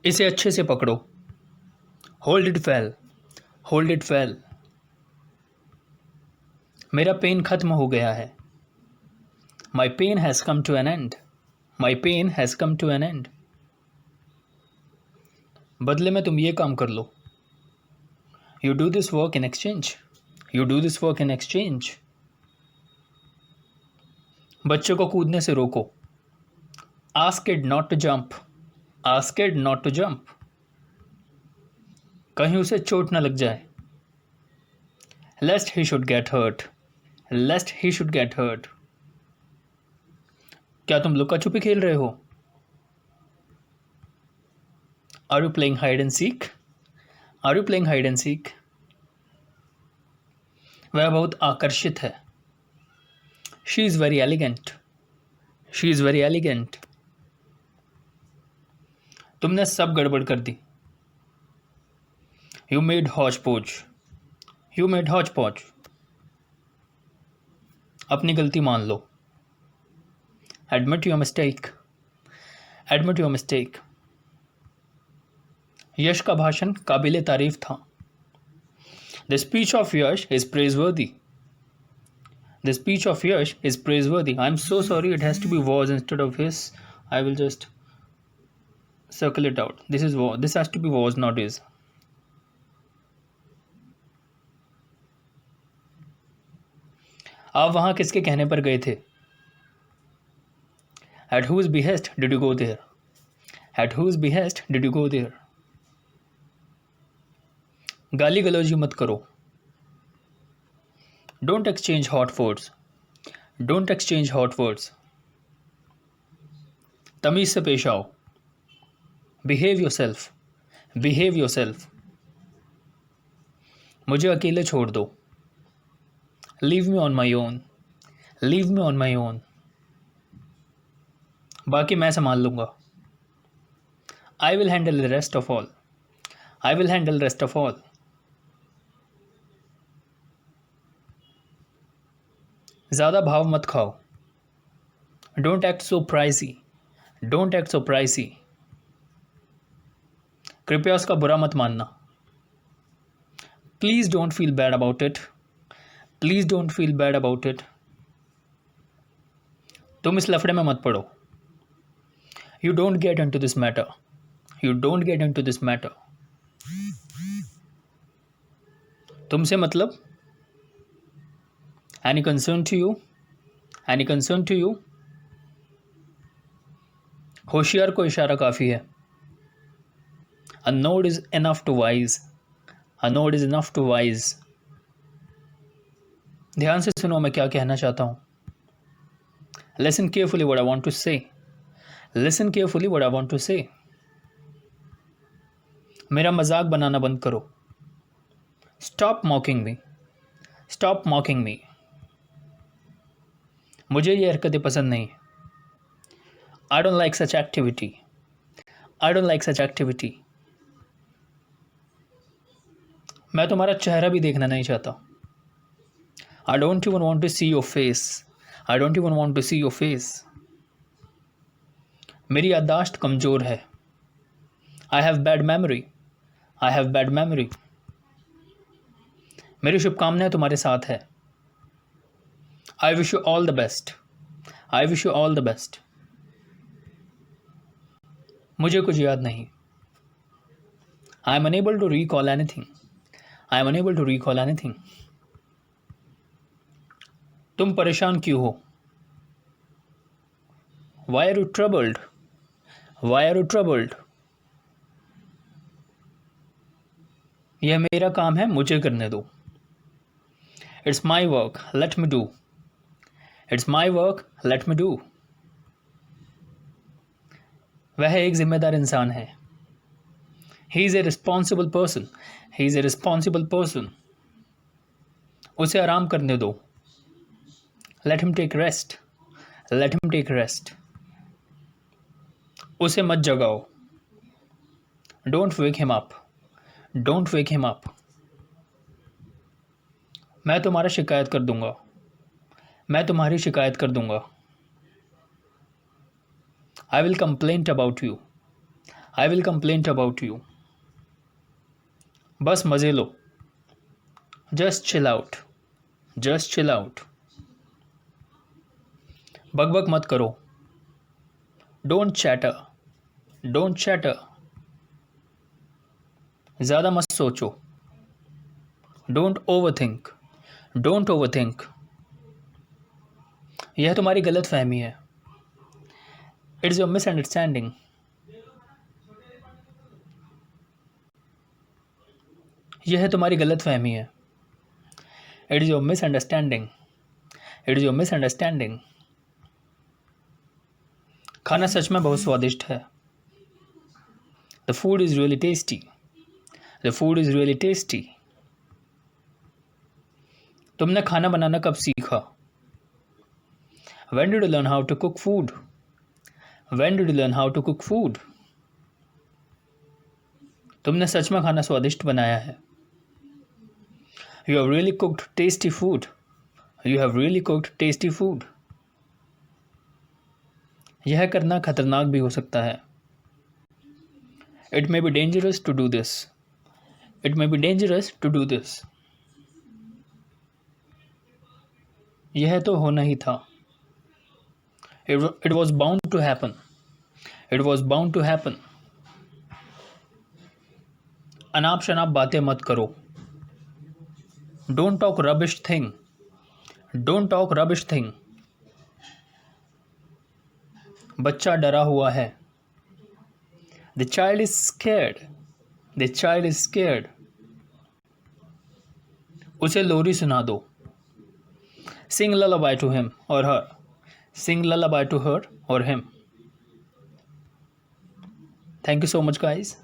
इसे अच्छे से पकड़ो। Hold it well, hold it well. मेरा पेन खत्म हो गया है। My pen has come to an end, my pen has come to an end. बदले में तुम ये काम कर लो। You do this work in exchange, you do this work in exchange. बच्चे को कूदने से रोको। Ask kid not to jump, ask kid not to jump. कहीं उसे चोट न लग जाए। लेस्ट he should get hurt, lest he should get hurt. क्या तुम लुका छुपी खेल रहे हो? Are you playing hide and seek, are you playing hide and seek. वह बहुत आकर्षित है। She is very elegant, she is very elegant. तुमने सब गड़बड़ कर दी। You made hotch potch, you made hotch potch. अपनी गलती मान लो। Admit your mistake, admit your mistake. Yash का भाषण काबिले तारीफ था। The speech of Yash is praiseworthy, the speech of Yash is praiseworthy. I am so sorry, it has to be was instead of his. I will just circle it out. This is was, this has to be was, not is. आप वहां किसके कहने पर गए थे? At whose behest did you go there? At whose behest did you go there? गाली गलौजी मत करो। Don't exchange hot words, don't exchange hot words. तमीज से पेश आओ। Behave yourself, behave yourself. मुझे अकेले छोड़ दो। Leave me on my own, leave me on my own. बाकी मैं संभाल लूंगा। I will handle the rest of all, I will handle the rest of all. ज़्यादा भाव मत खाओ। Don't act so pricey, don't act so pricey. कृपया उसका बुरा मत मानना। Please don't feel bad about it, please don't feel bad about it. तुम इस लफड़े में मत पड़ो। You don't get into this matter, you don't get into this matter. तुमसे मतलब? Any concern to you, any concern to you. होशियार को इशारा काफ़ी है। A nod is enough to wise, a nod is enough to wise. ध्यान से सुनो मैं क्या कहना चाहता हूँ। Listen carefully what I want to say, listen carefully what I want to say. मेरा मजाक बनाना बंद करो। Stop mocking me, stop mocking me. मुझे ये हरकतें पसंद नहीं। I don't like such activity, I don't like such activity. मैं तुम्हारा चेहरा भी देखना नहीं चाहता। I don't even want to see your face, I don't even want to see your face. मेरी याददाश्त कमज़ोर है। I have bad memory, I have bad memory. मेरी शुभकामनाएं तुम्हारे साथ है। I wish you all the best, I wish you all the best. मुझे कुछ याद नहीं। I am unable to recall anything, I am unable to recall anything. तुम परेशान क्यों हो? Why are you troubled, why are you troubled? यह मेरा काम है, मुझे करने दो। It's my work, let me do, it's my work, let me do. वह एक जिम्मेदार इंसान है। He is a responsible person, he is a responsible person. उसे आराम करने दो। Let him take rest, let him take rest. उसे मत जगाओ। Don't wake him up, don't wake him up. मैं तुम्हारा शिकायत कर दूंगा, मैं तुम्हारी शिकायत कर दूंगा। I will complain about you, I will complaint about you. बस मज़े लो। Just chill out. Just chill out. बकबक मत करो। Don't chatter. Don't chatter. ज़्यादा मत सोचो। Don't over think. Don't over think. यह तुम्हारी गलत फहमी है। It's your misunderstanding. यह तुम्हारी गलत फहमी है। It is your misunderstanding. It is your misunderstanding. खाना सच में बहुत स्वादिष्ट है। The food is really tasty. The food is really tasty. तुमने खाना बनाना कब सीखा? When did you learn how to cook food? When did you learn how to cook food? तुमने सच में खाना स्वादिष्ट बनाया है। You have really cooked tasty food. You have really cooked tasty food. यह करना खतरनाक भी हो सकता है। It may be dangerous to do this. It may be dangerous to do this. यह तो होना ही था। It was bound to happen. It was bound to happen. अनाप शनाप बातें मत करो। Don't talk rubbish thing. Don't talk rubbish thing. बच्चा डरा हुआ है। The child is scared. The child is scared. उसे लोरी सुना दो। Sing lullaby to him or her. Sing lullaby to her or him. Thank you so much, guys.